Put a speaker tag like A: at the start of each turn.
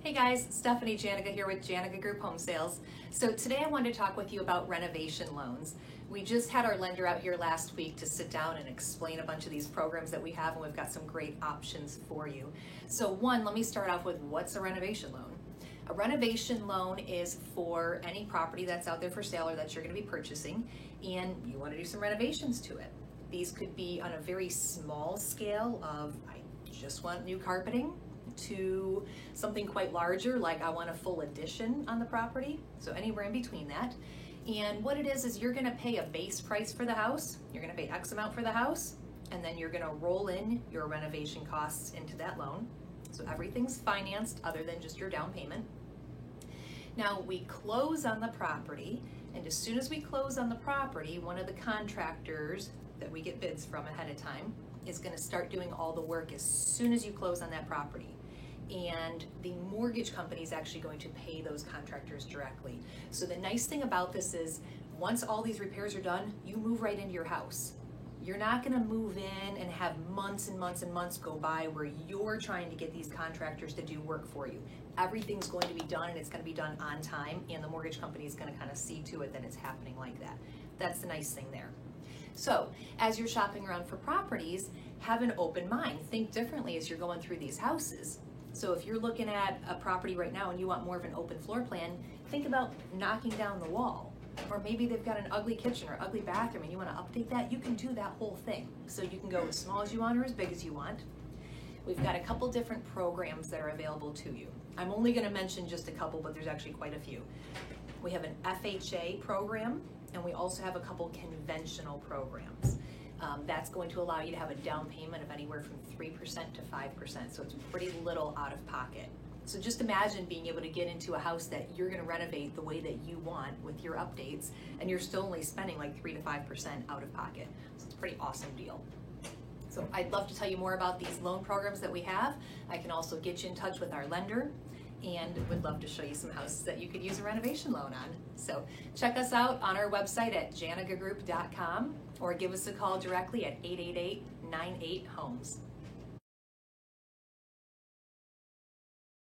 A: Hey guys, Stephanie Janiga here with Janiga Group Home Sales. So today I wanted to talk with you about renovation loans. We just had our lender out here last week to sit down and explain a bunch of these programs that we have, and we've got some great options for you. So one, let me start off with what's a renovation loan? A renovation loan is for any property that's out there for sale or that you're going to be purchasing, and you want to do some renovations to it. These could be on a very small scale of, I just want new carpeting, to something quite larger, like I want a full addition on the property, so anywhere in between that. And what it is you're gonna pay a base price for the house, you're gonna pay X amount for the house, and then you're gonna roll in your renovation costs into that loan. So everything's financed other than just your down payment. Now we close on the property, and as soon as we close on the property, one of the contractors that we get bids from ahead of time is gonna start doing all the work as soon as you close on that property. And the mortgage company is actually going to pay those contractors directly. So the nice thing about this is once all these repairs are done, you move right into your house. You're not gonna move in and have months and months and months go by where you're trying to get these contractors to do work for you. Everything's going to be done, and it's gonna be done on time, and the mortgage company is gonna kind of see to it that it's happening like that. That's the nice thing there. So as you're shopping around for properties, have an open mind. Think differently as you're going through these houses. So if you're looking at a property right now and you want more of an open floor plan, think about knocking down the wall. Or maybe they've got an ugly kitchen or ugly bathroom and you want to update that, you can do that whole thing. So you can go as small as you want or as big as you want. We've got a couple different programs that are available to you. I'm only going to mention just a couple, but there's actually quite a few. We have an FHA program, and we also have a couple conventional programs. That's going to allow you to have a down payment of anywhere from 3% to 5%, so it's pretty little out of pocket. So just imagine being able to get into a house that you're going to renovate the way that you want with your updates, and you're still only spending like 3 to 5% out of pocket. So it's a pretty awesome deal. So I'd love to tell you more about these loan programs that we have. I can also get you in touch with our lender, and would love to show you some houses that you could use a renovation loan on. So check us out on our website at janigagroup.com or give us a call directly at 888-98-HOMES.